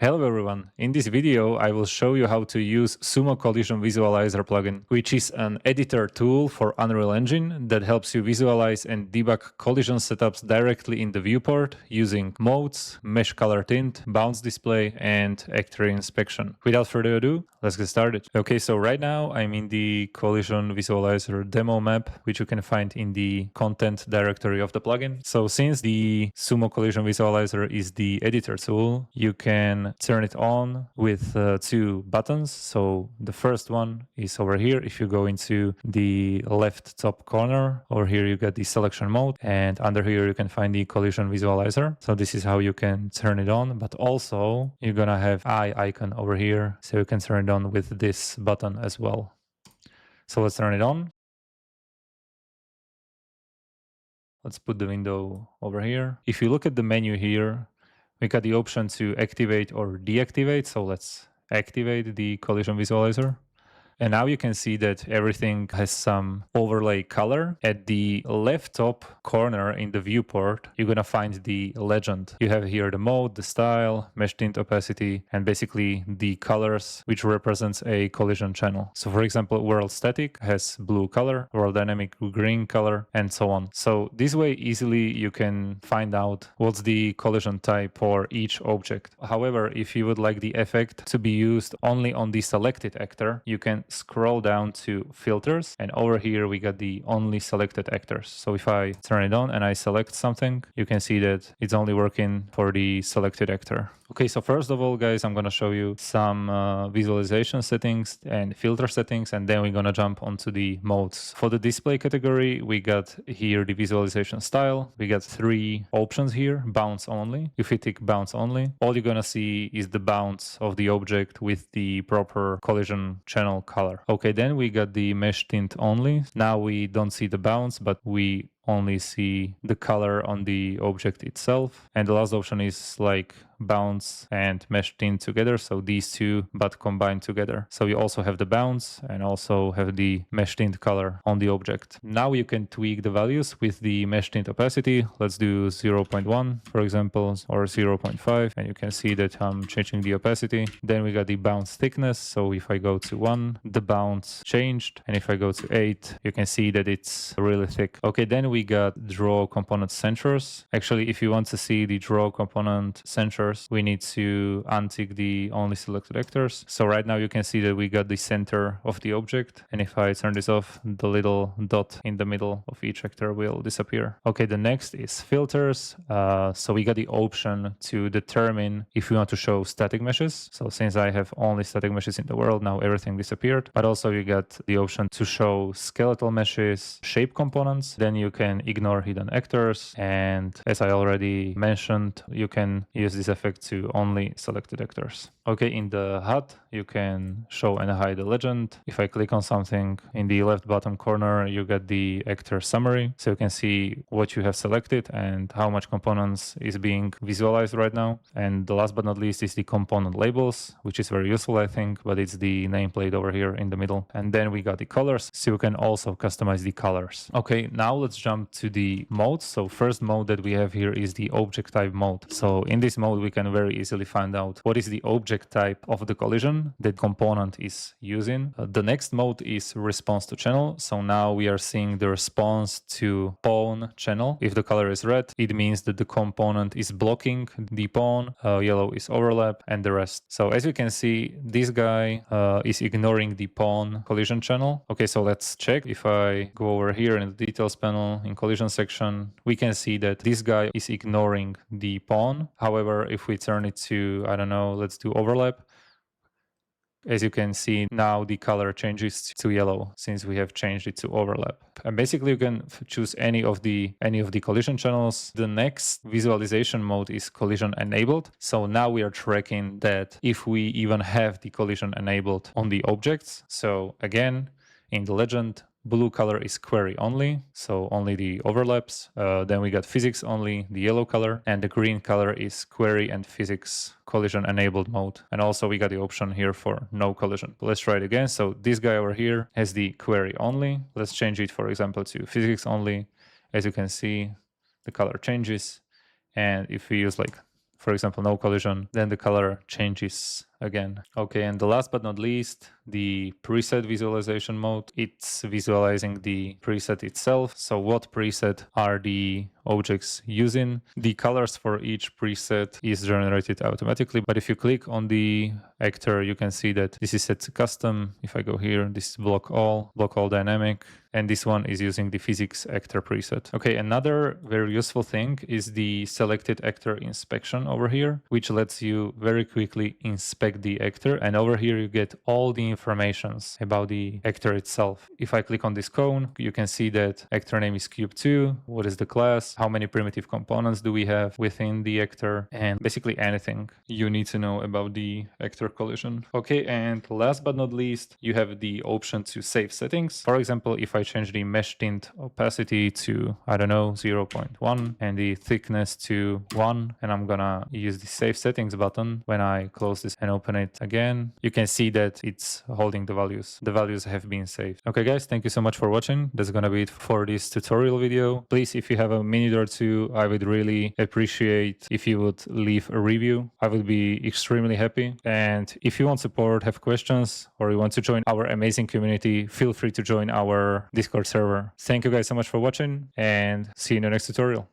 Hello everyone, in this video I will show you how to use Sumo Collision Visualizer plugin, which is an editor tool for Unreal Engine that helps you visualize and debug collision setups directly in the viewport using modes, mesh color tint, bounce display, and actor inspection. Without further ado, let's get started. Okay, so right now I'm in the Collision Visualizer demo map, which you can find in the content directory of the plugin. So since the Sumo Collision Visualizer is the editor tool, you can turn it on with two buttons. So the first one is over here. If you go into the left top corner, over here you get the selection mode, and under here you can find the collision visualizer. So this is how you can turn it on, but also you're gonna have eye icon over here, so you can turn it on with this button as well. So let's turn it on. Let's put the window over here. If you look at the menu here, we got the option to activate or deactivate. So let's activate the collision visualizer. And now you can see that everything has some overlay color. At the left top corner in the viewport, you're going to find the legend. You have here the mode, the style, mesh tint opacity, and basically the colors, which represents a collision channel. So for example, world static has blue color, world dynamic green color, and so on. So this way easily you can find out what's the collision type for each object. However, if you would like the effect to be used only on the selected actor, you can scroll down to filters, and over here we got the only selected actors. So if I turn it on and I select something, you can see that it's only working for the selected actor. Okay, so first of all, guys, I'm gonna show you some visualization settings and filter settings, and then we're gonna jump onto the modes. For the display category, we got here the visualization style. We got three options here: bounce only. If you tick bounce only, all you're gonna see is the bounce of the object with the proper collision channel color. Okay, then we got the mesh tint only. Now we don't see the bounce, but we only see the color on the object itself. And the last option is like bounce and mesh tint together, so these two but combined together. So you also have the bounce and also have the mesh tint color on the object. Now you can tweak the values with the mesh tint opacity. Let's do 0.1 for example, or 0.5, and you can see that I'm changing the opacity. Then we got the bounce thickness, so if I go to 1, the bounce changed, and if I go to 8, you can see that it's really thick. Okay, then we got draw component centers. Actually, if you want to see the draw component centers, we need to untick the only selected actors. So right now you can see that we got the center of the object, and if I turn this off, the little dot in the middle of each actor will disappear. Okay, the next is filters. So we got the option to determine if we want to show static meshes. So since I have only static meshes in the world, now everything disappeared. But also you got the option to show skeletal meshes, shape components. Then you can ignore hidden actors, and as I already mentioned, you can use this effect to only selected actors. Okay, in the HUD, you can show and hide the legend. If I click on something, in the left bottom corner, you get the actor summary. So you can see what you have selected and how much components is being visualized right now. And the last but not least is the component labels, which is very useful, I think, but it's the nameplate over here in the middle. And then we got the colors, so you can also customize the colors. Okay, now let's jump to the modes. So first mode that we have here is the object type mode. So in this mode, we can very easily find out what is the object type of the collision that component is using. The next mode is response to channel. So now we are seeing the response to pawn channel. If the color is red, it means that the component is blocking the pawn, yellow is overlap, and the rest. So as you can see, this guy is ignoring the pawn collision channel. Okay, so let's check. If I go over here in the details panel in collision section, we can see that this guy is ignoring the pawn. However, if we turn it to, I don't know, let's do overlap. As you can see, now the color changes to yellow since we have changed it to overlap. And basically you can choose any of the collision channels. The next visualization mode is collision enabled. So now we are tracking that if we even have the collision enabled on the objects. So again, in the legend, blue color is query only, so only the overlaps. Then we got physics only, the yellow color, and the green color is query and physics collision enabled mode. And also we got the option here for no collision. Let's try it again. So this guy over here has the query only. Let's change it, for example, to physics only. As you can see, the color changes. And if we use like for example, no collision, then the color changes again. Okay, and the last but not least, the preset visualization mode. It's visualizing the preset itself. So what preset are the objects using? The colors for each preset is generated automatically, but if you click on the actor, you can see that this is set to custom. If I go here, this is block all dynamic, and this one is using the physics actor preset. Okay, another very useful thing is the selected actor inspection over here, which lets you very quickly inspect the actor, and over here you get all the informations about the actor itself. If I click on this cone, you can see that actor name is cube2, what is the class, how many primitive components do we have within the actor, and basically anything you need to know about the actor collision. Okay, and last but not least, you have the option to save settings. For example, if I change the mesh tint opacity to, I don't know, 0.1 and the thickness to 1, and I'm gonna use the save settings button when I close this and open it again, you can see that it's holding the values. The values have been saved. Okay guys, thank you so much for watching. That's gonna be it for this tutorial video. Please, if you have a minute or two, I would really appreciate if you would leave a review. I would be extremely happy. And if you want support, have questions, or you want to join our amazing community, feel free to join our Discord server. Thank you guys so much for watching, and see you in the next tutorial.